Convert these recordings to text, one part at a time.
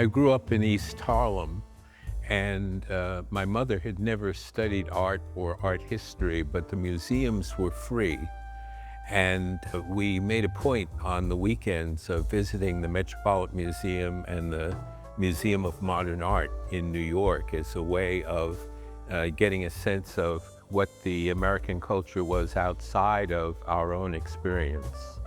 I grew up in East Harlem, and my mother had never studied art or art history, but the museums were free. And we made a point on the weekends of visiting the Metropolitan Museum and the Museum of Modern Art in New York as a way of getting a sense of what the American culture was outside of our own experience.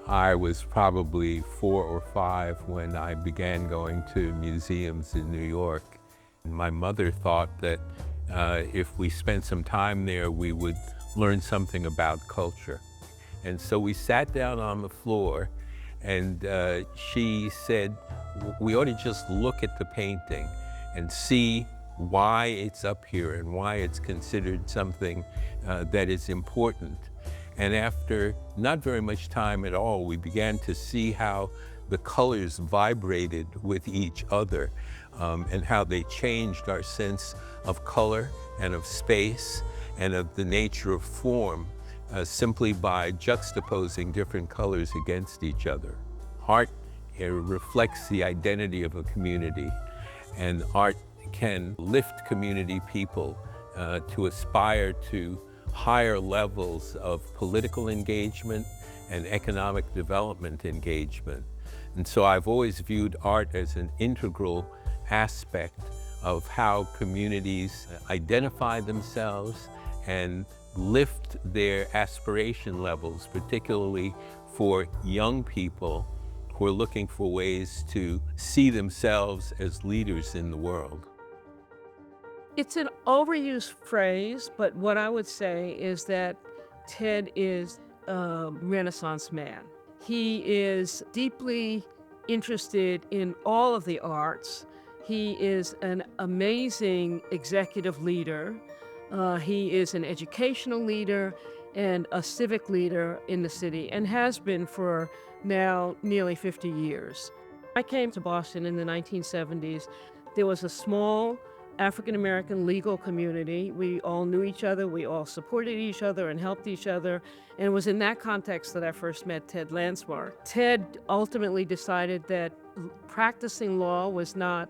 I was probably 4 or 5 when I began going to museums in New York. My mother thought that if we spent some time there, we would learn something about culture. And so we sat down on the floor, and she said, we ought to just look at the painting and see why it's up here and why it's considered something that is important. And after not very much time at all, we began to see how the colors vibrated with each other and how they changed our sense of color and of space and of the nature of form simply by juxtaposing different colors against each other. Art reflects the identity of a community, and art can lift community people to aspire to higher levels of political engagement and economic development engagement. And so I've always viewed art as an integral aspect of how communities identify themselves and lift their aspiration levels, particularly for young people who are looking for ways to see themselves as leaders in the world. It's an overused phrase, but what I would say is that Ted is a Renaissance man. He is deeply interested in all of the arts. He is an amazing executive leader. He is an educational leader and a civic leader in the city, and has been for now nearly 50 years. I came to Boston in the 1970s. There was a small African-American legal community. We all knew each other, we all supported each other and helped each other. And it was in that context that I first met Ted Landsmark. Ted ultimately decided that practicing law was not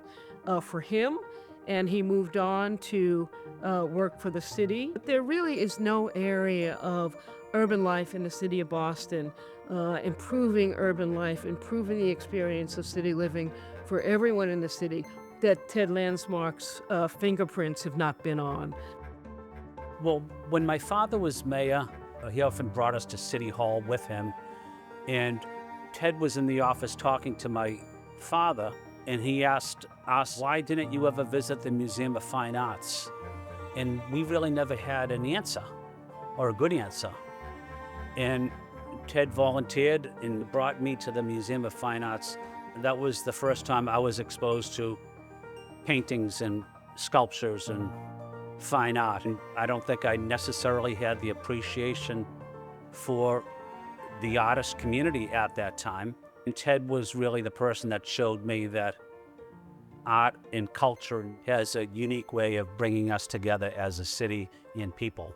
for him, and he moved on to work for the city. But there really is no area of urban life in the city of Boston, improving urban life, improving the experience of city living for everyone in the city, that Ted Landsmark's fingerprints have not been on. Well, when my father was mayor, he often brought us to City Hall with him, and Ted was in the office talking to my father, and he asked us, why didn't you ever visit the Museum of Fine Arts? And we really never had an answer, or a good answer. And Ted volunteered and brought me to the Museum of Fine Arts. That was the first time I was exposed to paintings and sculptures and fine art. And I don't think I necessarily had the appreciation for the artist community at that time. And Ted was really the person that showed me that art and culture has a unique way of bringing us together as a city and people.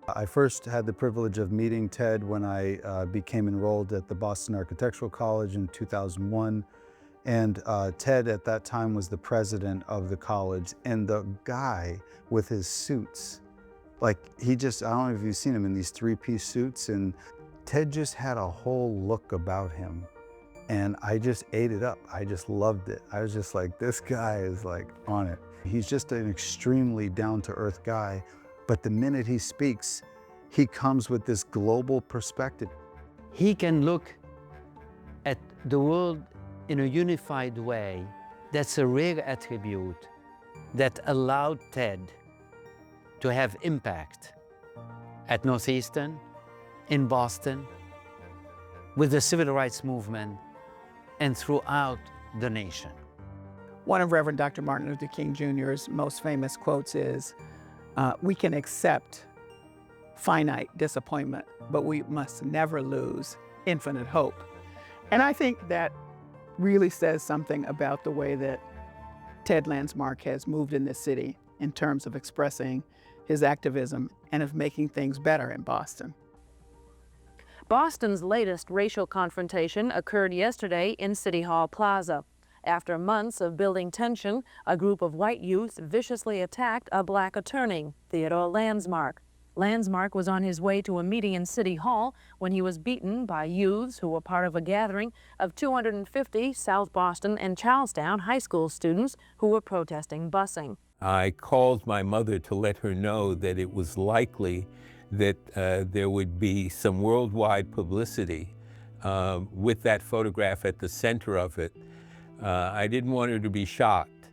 I first had the privilege of meeting Ted when I became enrolled at the Boston Architectural College in 2001. And Ted at that time was the president of the college, and the guy with his suits, like I don't know if you've seen him in these 3-piece suits, and Ted just had a whole look about him. And I just ate it up. I just loved it. I was just like, this guy is like on it. He's just an extremely down-to-earth guy, but the minute he speaks, he comes with this global perspective. He can look at the world in a unified way. That's a rare attribute that allowed Ted to have impact at Northeastern, in Boston, with the civil rights movement, and throughout the nation. One of Reverend Dr. Martin Luther King Jr.'s most famous quotes is, we can accept finite disappointment, but we must never lose infinite hope. And I think that really says something about the way that Ted Landsmark has moved in this city in terms of expressing his activism and of making things better in Boston. Boston's latest racial confrontation occurred yesterday in City Hall Plaza. After months of building tension, a group of white youth viciously attacked a black attorney, Theodore Landsmark. Landsmark was on his way to a meeting in City Hall when he was beaten by youths who were part of a gathering of 250 South Boston and Charlestown high school students who were protesting busing. I called my mother to let her know that it was likely that there would be some worldwide publicity with that photograph at the center of it. I didn't want her to be shocked.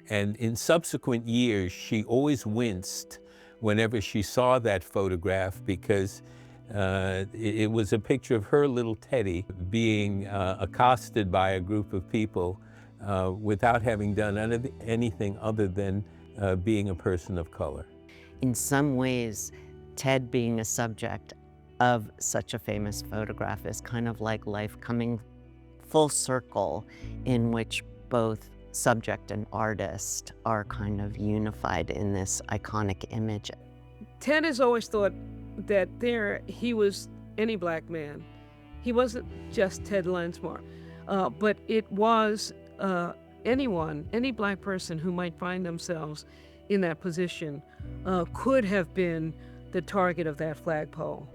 And in subsequent years, she always winced whenever she saw that photograph because it was a picture of her little Teddy being accosted by a group of people without having done anything other than being a person of color. In some ways, Ted being a subject of such a famous photograph is kind of like life coming full circle, in which both subject and artist are kind of unified in this iconic image. Ted has always thought that he was any black man. He wasn't just Ted Landsmark, but it was anyone, any black person who might find themselves in that position could have been the target of that flagpole.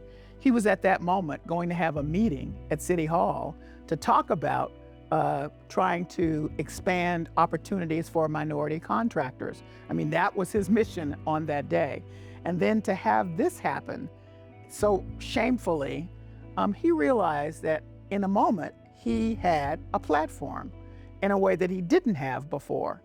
He was at that moment going to have a meeting at City Hall to talk about trying to expand opportunities for minority contractors. I mean, that was his mission on that day. And then to have this happen so shamefully, he realized that in a moment he had a platform in a way that he didn't have before.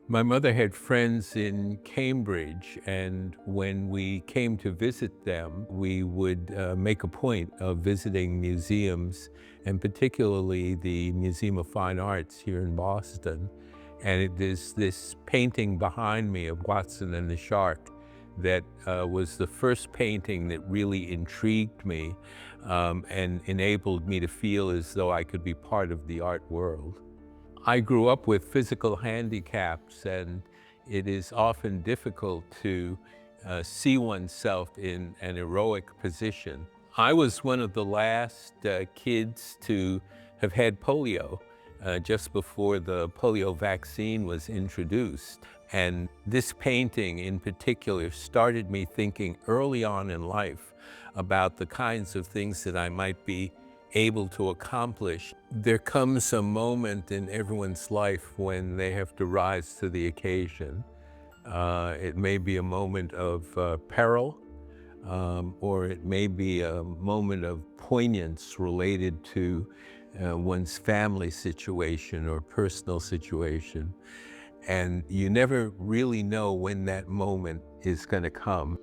My mother had friends in Cambridge, and when we came to visit them, we would make a point of visiting museums, and particularly the Museum of Fine Arts here in Boston. And there's this painting behind me of Watson and the Shark that was the first painting that really intrigued me and enabled me to feel as though I could be part of the art world. I grew up with physical handicaps, and it is often difficult to see oneself in an heroic position. I was one of the last kids to have had polio just before the polio vaccine was introduced. And this painting in particular started me thinking early on in life about the kinds of things that I might be able to accomplish. There comes a moment in everyone's life when they have to rise to the occasion. It may be a moment of peril, or it may be a moment of poignance related to one's family situation or personal situation. And you never really know when that moment is going to come.